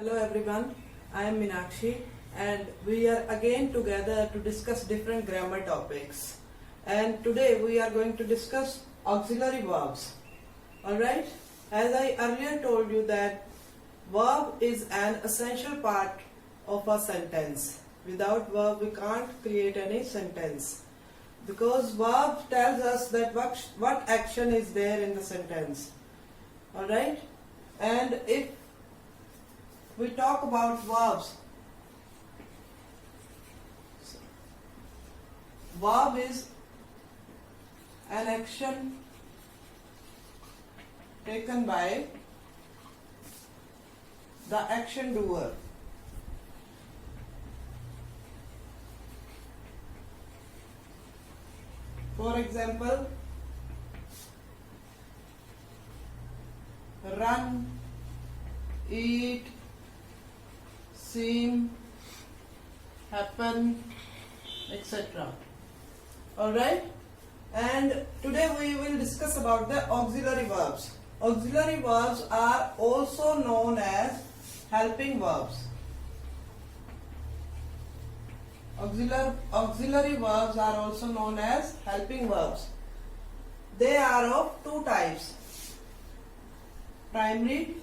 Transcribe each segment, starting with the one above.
Hello everyone, I am Meenakshi and we are again together to discuss different grammar topics. And today we are going to discuss auxiliary verbs. Alright, as I earlier told you that verb is an essential part of a sentence. Without verb we can't create any sentence. Because verb tells us that what action is there in the sentence. Alright, and if we talk about verbs. Verb is an action taken by the action doer. For example, run, eat, seem, happen, etc. Alright, and today we will discuss about the auxiliary verbs. Auxiliary verbs are also known as helping verbs. Auxiliary verbs are also known as helping verbs. They are of two types: primary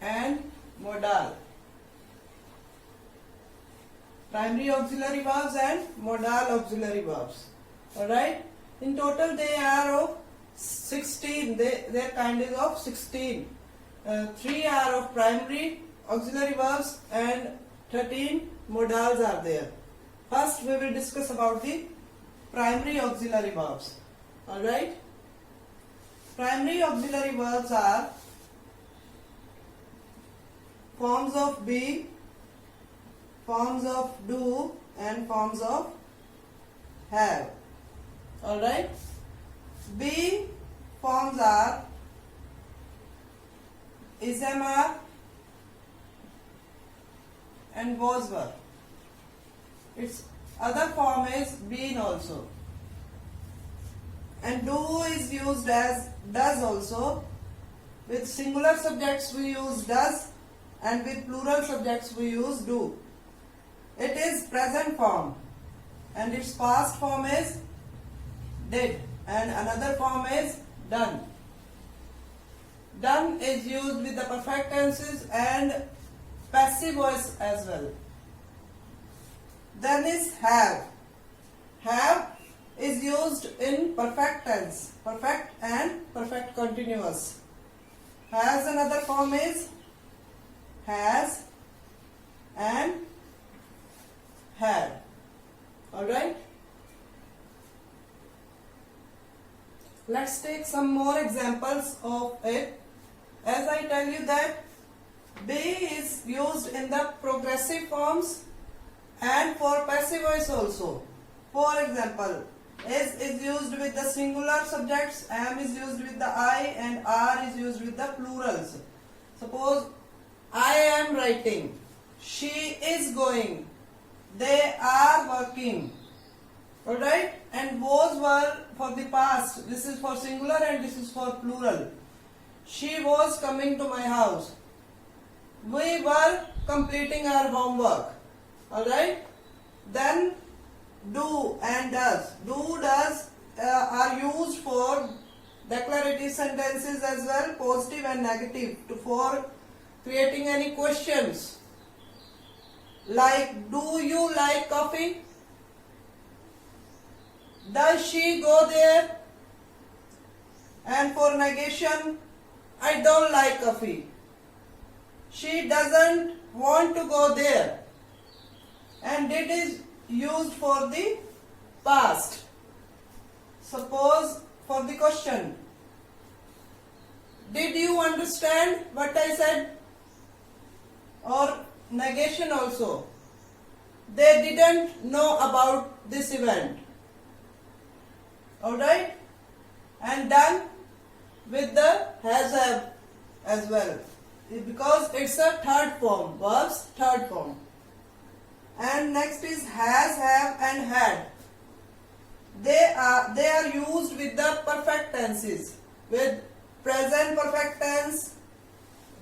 and modal. Primary auxiliary verbs and modal auxiliary verbs. Alright, in total they are of 16. Their kind is of 16. 3 are of primary auxiliary verbs and 13 modals are there. First we will discuss about the primary auxiliary verbs. Alright, primary auxiliary verbs are forms of be, forms of do and forms of have. Alright, be forms are is, am, are and was, were. Its other form is been also. And do is used as does also. With singular subjects we use does, and with plural subjects we use do. It is present form and its past form is did and another form is done. Done is used with the perfect tenses and passive voice as well. Then is have. Have is used in perfect tense, perfect and perfect continuous. Has another form is has and had. Alright, let's take some more examples of it. As I tell you that be is used in the progressive forms and for passive voice also. For example, is used with the singular subjects, am is used with the I, and are is used with the plurals. Suppose I am writing, she is going, they are working. Alright, and was, were for the past. This is for singular and this is for plural. She was coming to my house. We were completing our homework. Alright, then do and does. Do, does are used for declarative sentences as well, positive and negative, for creating any questions. Like, do you like coffee? Does she go there? And for negation, I don't like coffee. She doesn't want to go there. And did is used for the past. Suppose for the question, did you understand what I said? Or negation also, they didn't know about this event. Alright, and done with the has, have as well, because it's a third form, verbs third form. And next is has, have and had. They are used with the perfect tenses, with present perfect tense.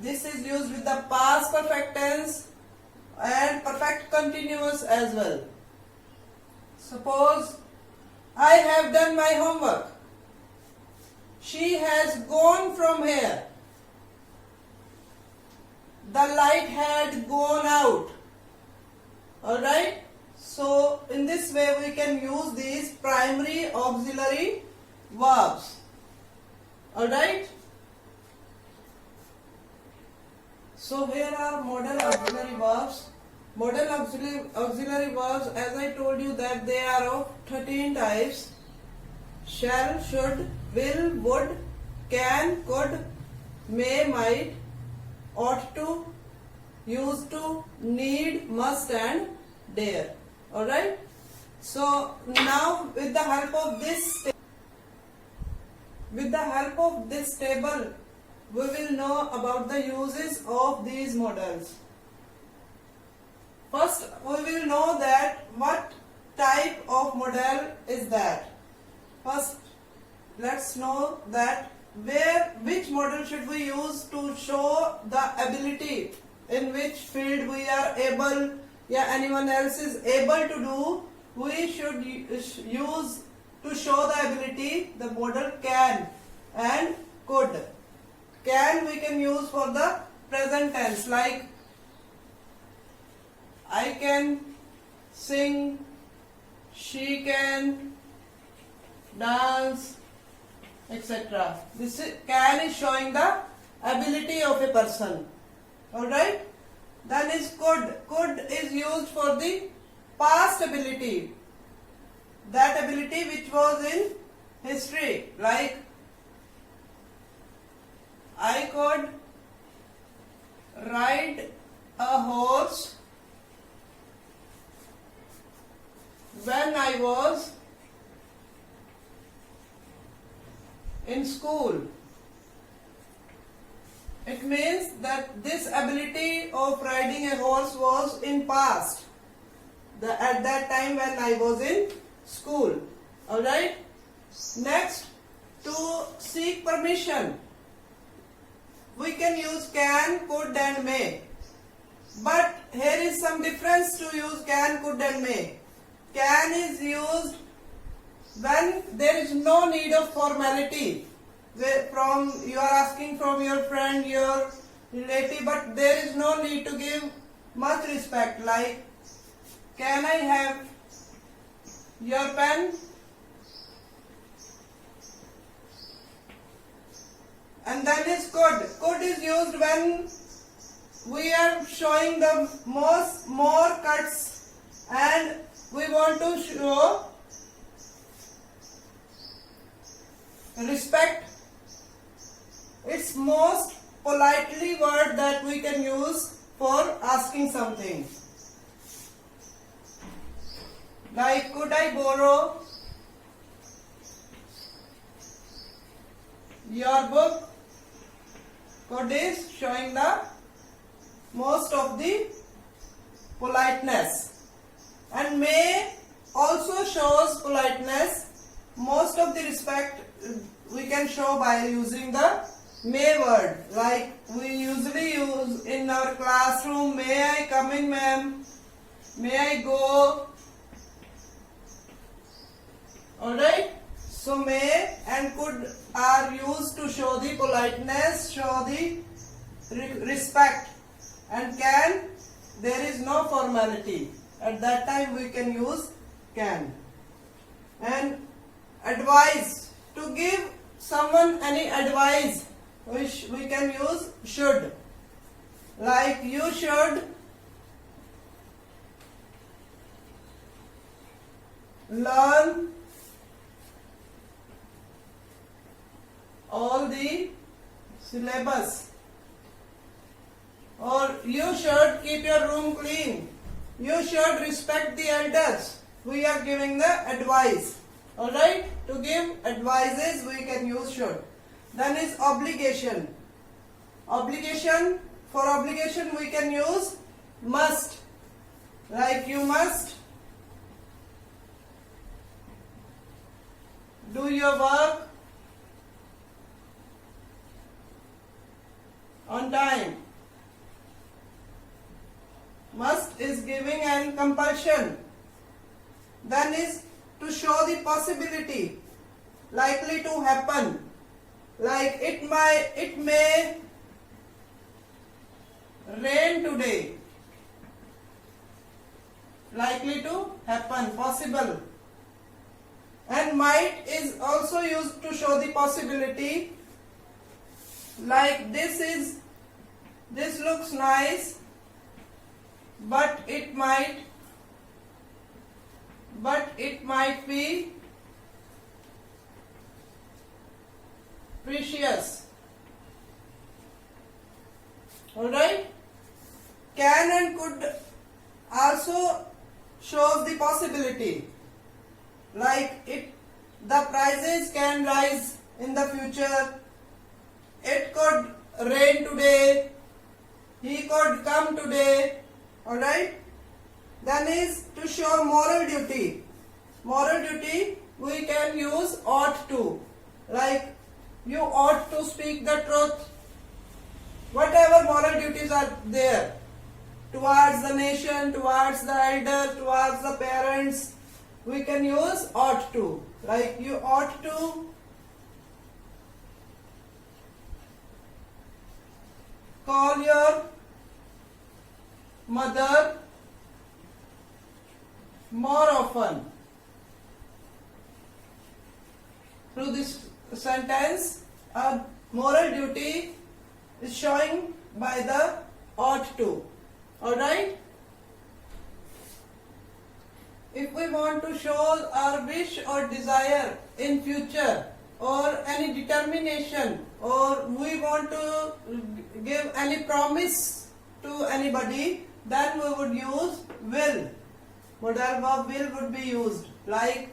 This is used with the past perfect tense and perfect continuous as well. Suppose I have done my homework. She has gone from here. The light had gone out. Alright? So in this way we can use these primary auxiliary verbs. Alright? So here are modal auxiliary verbs. Modal auxiliary verbs, as I told you, that they are of 13 types. Shall, should, will, would, can, could, may, might, ought to, used to, need, must and dare. Alright? So now with the help of this table, we will know about the uses of these modals. First, we will know that what type of modal is that. First, let's know that which modal should we use to show the ability, in which field we are able, anyone else is able to do. We should use to show the ability the modal can and could. Can we can use for the present tense, like I can sing, she can dance, etc. Can is showing the ability of a person. Alright? Then is could. Could is used for the past ability. That ability which was in history, like I could ride a horse when I was in school. It means that this ability of riding a horse was in past, at that time when I was in school. Alright? Next, to seek permission, we can use can, could and may. But here is some difference to use can, could and may. Can is used when there is no need of formality. You are asking from your friend, your relative, but there is no need to give much respect, like can I have your pen? And then is could. Could is used when we are showing the more cuts and we want to show respect. It's most politely word that we can use for asking something. Like, could I borrow your book? Could is showing the most of the politeness. And may also shows politeness. Most of the respect we can show by using the may word. Like we usually use in our classroom, may I come in, ma'am? May I go? Alright? So may and could are used to show the politeness, show the respect. And can, there is no formality. At that time we can use can. And advise, to give someone any advice, we can use should. Like you should learn all the syllabus, or you should keep your room clean, you should respect the elders. We are giving the advice. Alright, to give advices we can use should. Then is obligation. Obligation, for obligation we can use must. Like you must do your work on time. Must is giving and compulsion. Then is to show the possibility, likely to happen, like it may rain today, likely to happen, possible. And might is also used to show the possibility, like this looks nice, but it might be precious. Alright? Can and could also shows the possibility, like the prices can rise in the future, it could rain today, he could come today. Alright? Then is to show moral duty. Moral duty we can use ought to, like you ought to speak the truth. Whatever moral duties are there towards the nation, towards the elder, towards the parents, we can use ought to, like you ought to call your mother more often. Through this sentence, a moral duty is showing by the ought to. Alright? If we want to show our wish or desire in future, or any determination, or we want to give any promise to anybody, then we would use will. Modal verb will would be used, like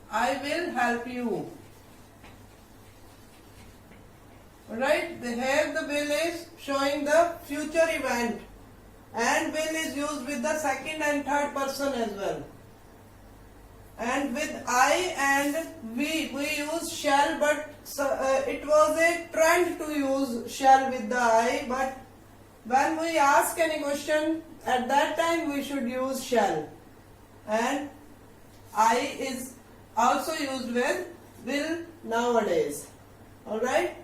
I will help you. Alright, here the will is showing the future event, and will is used with the second and third person as well. And with I and we use shall, but it was a trend to use shall with the I, but when we ask any question, at that time we should use shall. And I is also used with will nowadays. Alright?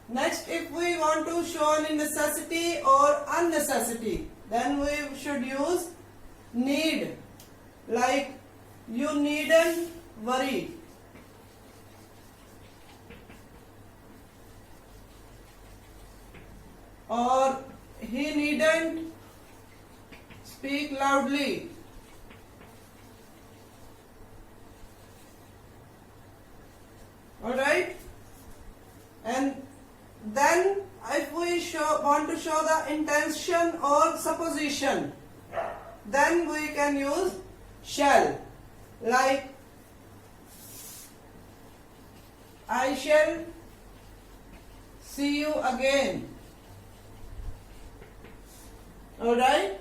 Next, if we want to show any necessity or unnecessity, then we should use need, like you needn't worry. Or he needn't speak loudly. Alright? And then if we want to show the intention or supposition, then we can use shall, like I shall see you again. Alright?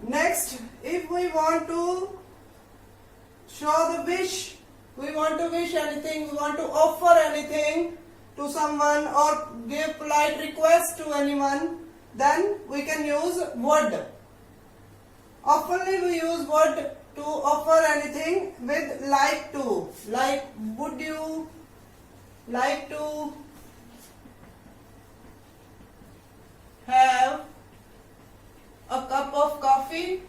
Next, if we want to show the wish, we want to wish anything, we want to offer anything to someone or give polite request to anyone, then we can use would. Oftenly we use would to offer anything with like to, like would you like to have a cup of coffee?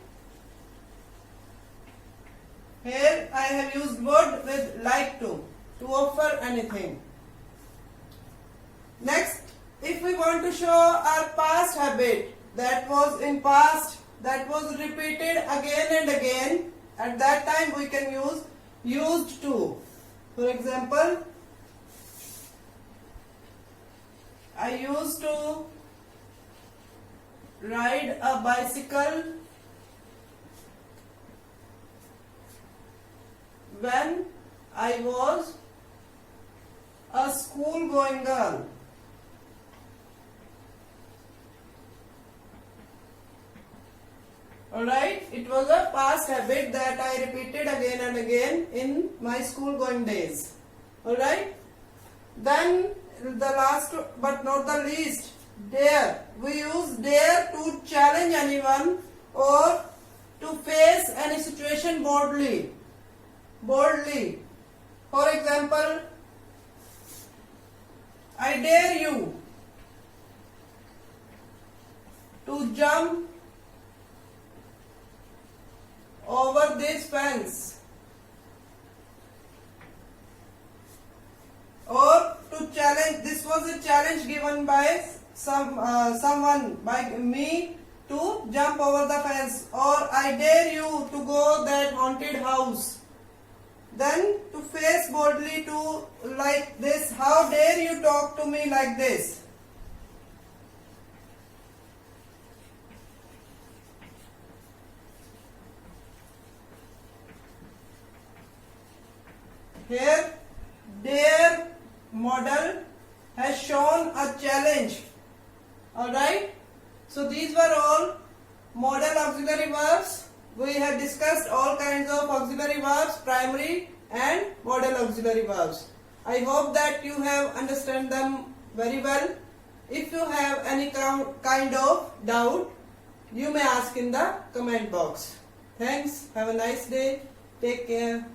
Here I have used would with like to offer anything. Next, if we want to show our past habit that was in past, that was repeated again and again, at that time we can use used to. For example, I used to ride a bicycle when I was a school going girl. Alright, it was a past habit that I repeated again and again in my school going days. Alright? Then the last but not the least, dare. We use dare to challenge anyone or to face any situation boldly. Boldly. For example, I dare you to jump over this fence, or to challenge. This was a challenge given by someone, by me, to jump over the fence, or I dare you to go that haunted house. Then to face boldly to like this, how dare you talk to me like this? Here, dare model has shown a challenge. Alright? So these were all modal auxiliary verbs. We have discussed all kinds of auxiliary verbs, primary and modal auxiliary verbs. I hope that you have understood them very well. If you have any kind of doubt, you may ask in the comment box. Thanks. Have a nice day. Take care.